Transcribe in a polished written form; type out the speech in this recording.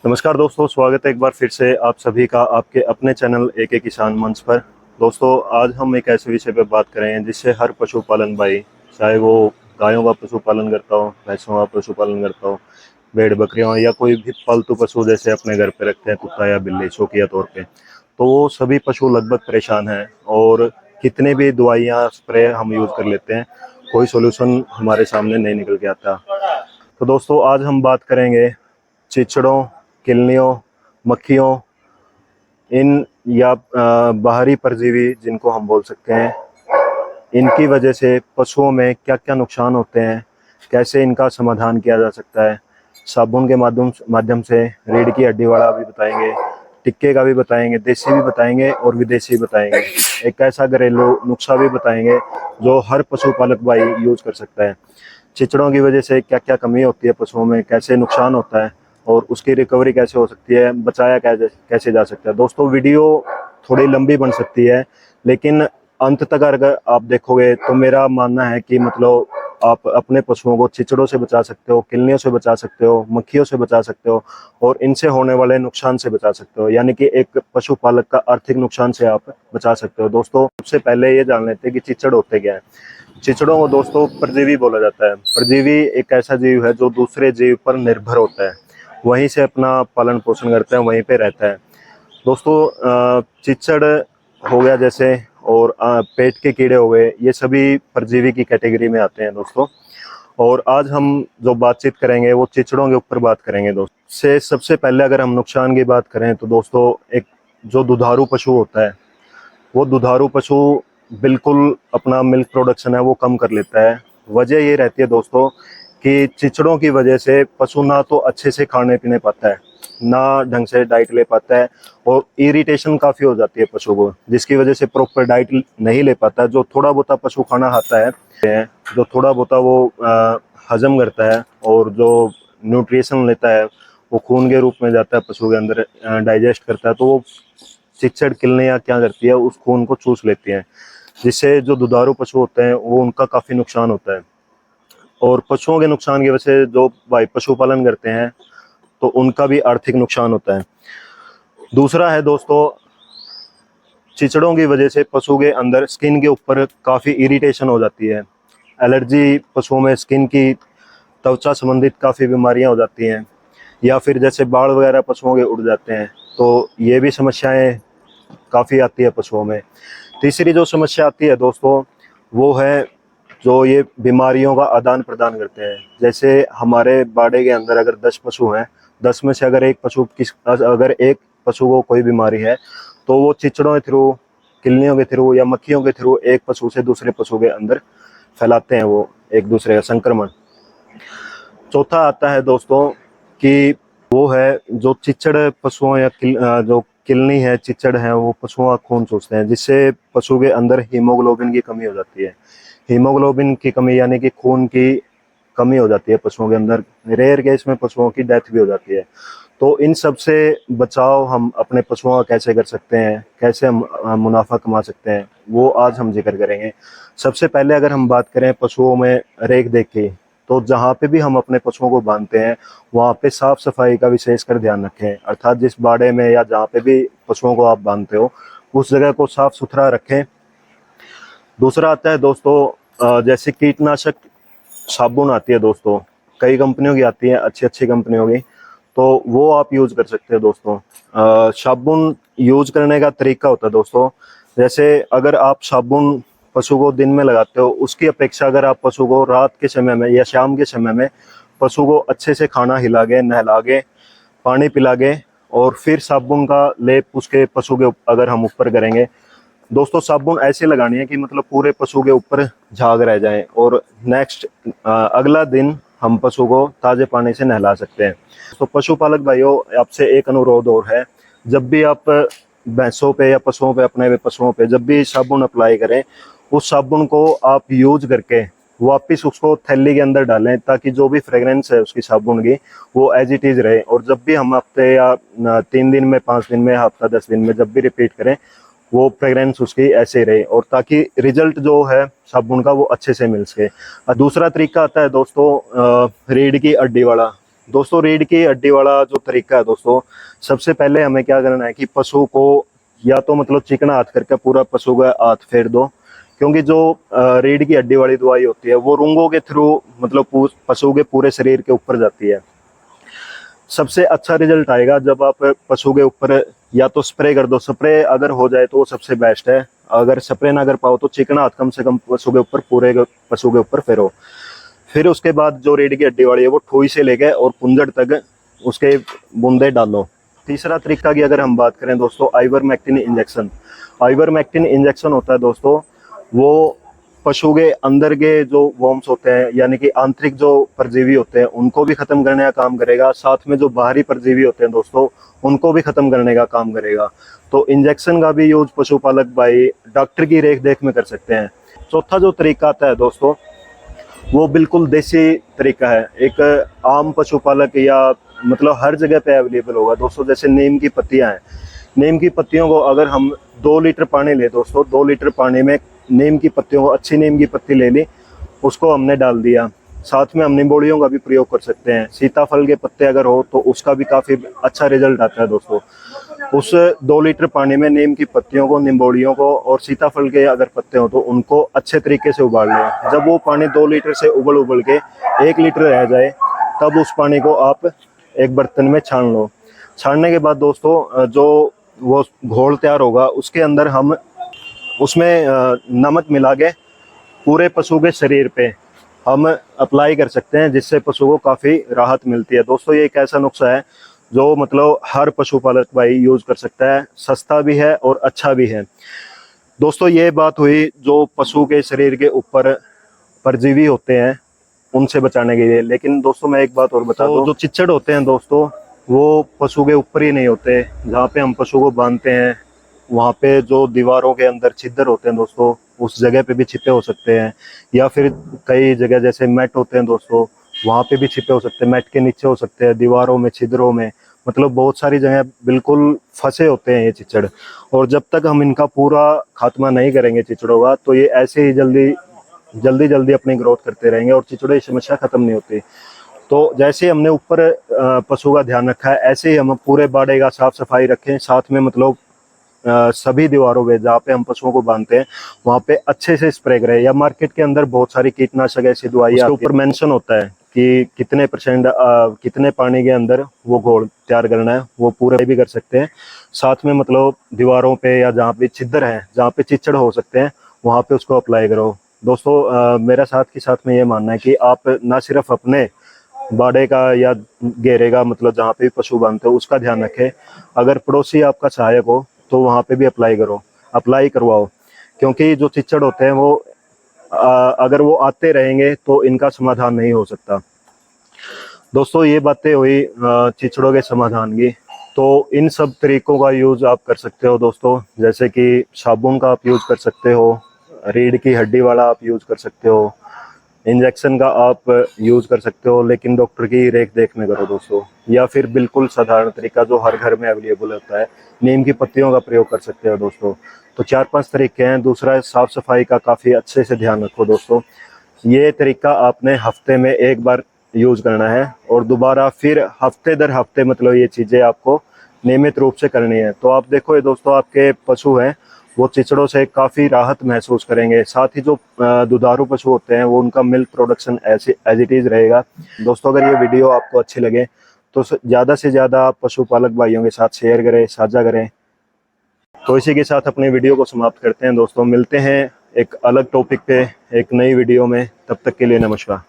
नमस्कार दोस्तों, स्वागत है एक बार फिर से आप सभी का आपके अपने चैनल एक किसान मंच पर। दोस्तों, आज हम एक ऐसे विषय पर बात करेंगे जिससे हर पशुपालन भाई, चाहे वो गायों का पशुपालन करता हो, भैंसों का पशुपालन करता हो, भेड़ बकरियां या कोई भी पालतू पशु जैसे अपने घर पे रखते हैं, कुत्ता या बिल्ली शौकिया तौर पे, तो वो सभी पशु लगभग परेशान हैं। और कितने भी दवाइयाँ स्प्रे हम यूज़ कर लेते हैं, कोई सोल्यूशन हमारे सामने नहीं निकल के आता। तो दोस्तों, आज हम बात करेंगे चिचड़ों, किलनियों, मक्खियों, इन या बाहरी परजीवी जिनको हम बोल सकते हैं, इनकी वजह से पशुओं में क्या क्या नुकसान होते हैं, कैसे इनका समाधान किया जा सकता है। साबुन के माध्यम से, रीढ़ की हड्डी वाला भी बताएंगे, टिक्के का भी बताएंगे, देसी भी बताएंगे और विदेशी भी बताएंगे। एक ऐसा घरेलू नुस्खा भी बताएंगे जो हर पशुपालक भाई यूज कर सकता है। चिचड़ों की वजह से क्या क्या कमी होती है पशुओं में, कैसे नुकसान होता है और उसकी रिकवरी कैसे हो सकती है, बचाया कैसे जा सकता है। दोस्तों, वीडियो थोड़ी लंबी बन सकती है, लेकिन अंत तक अगर आप देखोगे तो मेरा मानना है कि मतलब आप अपने पशुओं को चिचड़ों से बचा सकते हो, किलनियों से बचा सकते हो, मक्खियों से बचा सकते हो और इनसे होने वाले नुकसान से बचा सकते हो, यानी कि एक पशुपालक का आर्थिक नुकसान से आप बचा सकते हो। दोस्तों, सबसे पहले ये जान लेते हैं कि चिचड़ होते क्या है। चिचड़ों को दोस्तों परजीवी बोला जाता है। परजीवी एक ऐसा जीव है जो दूसरे जीव पर निर्भर होता है, वहीं से अपना पालन पोषण करता है, वहीं पे रहता है। दोस्तों, चिचड़ हो गया जैसे, और पेट के कीड़े हो गए, ये सभी परजीवी की कैटेगरी में आते हैं दोस्तों। और आज हम जो बातचीत करेंगे वो चिचड़ों के ऊपर बात करेंगे दोस्तों। से सबसे पहले अगर हम नुकसान की बात करें तो दोस्तों, एक जो दुधारू पशु होता है, वो दुधारू पशु बिल्कुल अपना मिल्क प्रोडक्शन है वो कम कर लेता है। वजह ये रहती है दोस्तों कि चिचड़ों की वजह से पशु ना तो अच्छे से खाने पीने पाता है, ना ढंग से डाइट ले पाता है, और इरिटेशन काफ़ी हो जाती है पशु को, जिसकी वजह से प्रॉपर डाइट नहीं ले पाता है। जो थोड़ा बहुत पशु खाना खाता है, जो थोड़ा बहुत वो हजम करता है और जो न्यूट्रिशन लेता है वो खून के रूप में जाता है पशु के अंदर, डाइजेस्ट करता है, तो वो चिचड़ किलनियाँ क्या करती है, उस खून को चूस लेती हैं, जिससे जो दुधारू पशु होते हैं वो उनका काफ़ी नुकसान होता है। और पशुओं के नुकसान की वजह से जो भाई पशुपालन करते हैं तो उनका भी आर्थिक नुकसान होता है। दूसरा है दोस्तों, चिचड़ों की वजह से पशु के अंदर स्किन के ऊपर काफ़ी इरिटेशन हो जाती है। एलर्जी, पशुओं में स्किन की, त्वचा संबंधित काफ़ी बीमारियां हो जाती हैं, या फिर जैसे बाल वगैरह पशुओं के उड़ जाते हैं, तो ये भी समस्याएं काफ़ी आती है पशुओं में। तीसरी जो समस्या आती है दोस्तों, वो है जो ये बीमारियों का आदान प्रदान करते हैं। जैसे हमारे बाड़े के अंदर अगर 10 पशु हैं, 10 में से अगर एक पशु को कोई बीमारी है, तो वो चिचड़ों के थ्रू, किलनियों के थ्रू या मक्खियों के थ्रू एक पशु से दूसरे पशु के अंदर फैलाते हैं वो एक दूसरे का संक्रमण। चौथा आता है दोस्तों कि वो है जो चिचड़ पशुओं या जो किलनी है, चिचड़ है, वो पशुओं का खून चूसते हैं, जिससे पशु के अंदर हीमोग्लोबिन की कमी हो जाती है। हीमोग्लोबिन की कमी यानी कि खून की कमी हो जाती है पशुओं के अंदर। रेयर केस में पशुओं की डेथ भी हो जाती है। तो इन सब से बचाव हम अपने पशुओं का कैसे कर सकते हैं, कैसे हम मुनाफा कमा सकते हैं, वो आज हम जिक्र करेंगे। सबसे पहले अगर हम बात करें पशुओं में रेख देख की, तो जहाँ पे भी हम अपने पशुओं को बांधते हैं वहाँ पे साफ सफाई का विशेषकर ध्यान रखें। अर्थात जिस बाड़े में या जहाँ पे भी पशुओं को आप बांधते हो उस जगह को साफ सुथरा रखें। दूसरा आता है दोस्तों, जैसे कीटनाशक साबुन आती है दोस्तों, कई कंपनियों की आती है, अच्छी अच्छी कंपनियों की, तो वो आप यूज़ कर सकते हो दोस्तों। साबुन यूज करने का तरीका होता है दोस्तों, जैसे अगर आप साबुन पशु को दिन में लगाते हो, उसकी अपेक्षा अगर आप पशु को रात के समय में या शाम के समय में पशु को अच्छे से खाना खिला के, नहला के, पानी पिला के और फिर साबुन का लेप उसके पशु के अगर हम ऊपर करेंगे दोस्तों, साबुन ऐसे लगानी है कि मतलब पूरे पशु के ऊपर झाग रह जाए, और नेक्स्ट अगला दिन हम पशु को ताज़े पानी से नहला सकते हैं। तो पशुपालक भाइयों, आपसे एक अनुरोध और है, जब भी आप भैंसों पे या पशुओं पे, अपने पशुओं पे जब भी साबुन अप्लाई करें, उस साबुन को आप यूज करके वापस उसको थैली के अंदर डालें, ताकि जो भी फ्रेगरेंस है उसकी साबुन की वो एज इट इज़ रहे। और जब भी हम हफ्ते या 3 दिन में, 5 दिन में, हफ्ता 10 दिन में जब भी रिपीट करें, वो फ्रेगरेंस उसकी ऐसे रहे, और ताकि रिजल्ट जो है साबुन का वो अच्छे से मिल सके। दूसरा तरीका आता है दोस्तों, रीढ़ की हड्डी वाला, दोस्तों रीढ़ की हड्डी वाला जो तरीका है दोस्तों, सबसे पहले हमें क्या करना है कि पशु को या तो मतलब चिकना हाथ करके पूरा पशु का हाथ फेर दो, क्योंकि जो रीढ़ की हड्डी वाली दवाई होती है वो रूंगों के थ्रू मतलब पशु के पूरे शरीर के ऊपर जाती है। सबसे अच्छा रिजल्ट आएगा जब आप पशु के ऊपर या तो स्प्रे कर दो, स्प्रे अगर हो जाए तो वो सबसे बेस्ट है। अगर स्प्रे ना कर पाओ तो चिकना हाथ कम से कम पशु के ऊपर पूरे पशु के ऊपर फेरो। फिर उसके बाद जो रीढ़ की हड्डी वाली है वो ठोई से लेके और पुंजड़ तक उसके बूंदे डालो। तीसरा तरीका की अगर हम बात करें दोस्तों, आइवरमेक्टिन इंजेक्शन। आइवरमेक्टिन इंजेक्शन होता है दोस्तों, वो पशु के अंदर के जो वॉर्म्स होते हैं यानी कि आंतरिक जो परजीवी होते हैं उनको भी खत्म करने का काम करेगा, साथ में जो बाहरी परजीवी होते हैं दोस्तों उनको भी खत्म करने का काम करेगा। तो इंजेक्शन का भी यूज पशुपालक भाई डॉक्टर की रेख देख में कर सकते हैं। चौथा जो तरीका आता है दोस्तों, वो बिल्कुल देसी तरीका है। एक आम पशुपालक या मतलब हर जगह पे अवेलेबल होगा दोस्तों, जैसे नीम की पत्तियां हैं। नीम की पत्तियों को अगर हम 2 लीटर पानी ले दोस्तों, 2 लीटर पानी में नीम की पत्तियों को, अच्छी नीम की पत्ती ले ली, उसको हमने डाल दिया। साथ में हम निम्बोड़ियों का भी प्रयोग कर सकते हैं। सीताफल के पत्ते अगर हो तो उसका भी काफ़ी अच्छा रिजल्ट आता है दोस्तों। उस 2 लीटर पानी में नीम की पत्तियों को, निम्बोड़ियों को और सीताफल के अगर पत्ते हो तो उनको अच्छे तरीके से उबाल लें। जब वो पानी 2 लीटर से उबल के 1 लीटर रह जाए तब उस पानी को आप एक बर्तन में छान लो। छानने के बाद दोस्तों जो वो घोल तैयार होगा उसके अंदर हम उसमें नमक मिला के पूरे पशु के शरीर पे हम अप्लाई कर सकते हैं, जिससे पशु को काफ़ी राहत मिलती है। दोस्तों ये एक ऐसा नुस्खा है जो मतलब हर पशुपालक भाई यूज कर सकता है, सस्ता भी है और अच्छा भी है। दोस्तों ये बात हुई जो पशु के शरीर के ऊपर परजीवी होते हैं उनसे बचाने के लिए। लेकिन दोस्तों मैं एक बात और बता दूं, जो चिच्चड़ होते हैं दोस्तों वो पशु के ऊपर ही नहीं होते। जहाँ पे हम पशु को बांधते हैं वहाँ पे जो दीवारों के अंदर छिद्र होते हैं दोस्तों, उस जगह पे भी छिपे हो सकते हैं, या फिर कई जगह जैसे मैट होते हैं दोस्तों वहाँ पे भी छिपे हो सकते हैं, मैट के नीचे हो सकते हैं, दीवारों में, छिद्रों में, मतलब बहुत सारी जगह बिल्कुल फंसे होते हैं ये चिचड़। और जब तक हम इनका पूरा खात्मा नहीं करेंगे चिचड़ों का, तो ये ऐसे ही जल्दी जल्दी अपनी ग्रोथ करते रहेंगे और चिचड़ों की समस्या खत्म नहीं होती। तो जैसे ही हमने ऊपर पशु का ध्यान रखा है, ऐसे ही हम पूरे बाड़े का साफ सफाई रखें। साथ में मतलब सभी दीवारों पे जहाँ पे हम पशुओं को बांधते हैं वहाँ पे अच्छे से स्प्रे करें। या मार्केट के अंदर बहुत सारी कीटनाशक ऐसी दवाइयाँ, ऊपर मेंशन होता है कि कितने परसेंट कितने पानी के अंदर वो घोल तैयार करना है, वो पूरे भी कर सकते हैं। साथ में मतलब दीवारों पे या जहाँ पे छिद्र हैं, जहाँ पे चिचड़ हो सकते हैं, वहाँ पे उसको अप्लाई करो। दोस्तों मेरा साथ के साथ में ये मानना है कि आप ना सिर्फ अपने बाड़े का या घेरे का मतलब जहाँ पे पशु बांधते हो उसका ध्यान रखें, अगर पड़ोसी आपका सहायक हो तो वहाँ पे भी अप्लाई करवाओ। क्योंकि जो चिच्चड़ होते हैं वो अगर वो आते रहेंगे तो इनका समाधान नहीं हो सकता। दोस्तों ये बातें हुई चिचड़ों के समाधान की। तो इन सब तरीकों का यूज़ आप कर सकते हो दोस्तों, जैसे कि साबुन का आप यूज़ कर सकते हो, रीढ़ की हड्डी वाला आप यूज़ कर सकते हो, इंजेक्शन का आप यूज़ कर सकते हो, लेकिन डॉक्टर की रेख देख में करो दोस्तों। या फिर बिल्कुल साधारण तरीका जो हर घर में अवेलेबल होता है, नीम की पत्तियों का प्रयोग कर सकते हो दोस्तों। तो 4-5 तरीके हैं। दूसरा साफ सफाई का काफ़ी अच्छे से ध्यान रखो दोस्तों। ये तरीका आपने हफ्ते में एक बार यूज़ करना है और दोबारा फिर हफ्ते दर हफ्ते मतलब ये चीज़ें आपको नियमित रूप से करनी है। तो आप देखो ये दोस्तों आपके पशु हैं वो चिचड़ों से काफ़ी राहत महसूस करेंगे। साथ ही जो दुधारू पशु होते हैं वो उनका मिल्क प्रोडक्शन ऐसे एज इट इज़ रहेगा। दोस्तों अगर ये वीडियो आपको अच्छी लगे तो ज़्यादा से ज़्यादा पशुपालक भाइयों के साथ शेयर करें, साझा करें। तो इसी के साथ अपने वीडियो को समाप्त करते हैं दोस्तों। मिलते हैं एक अलग टॉपिक पे एक नई वीडियो में, तब तक के लिए नमस्कार।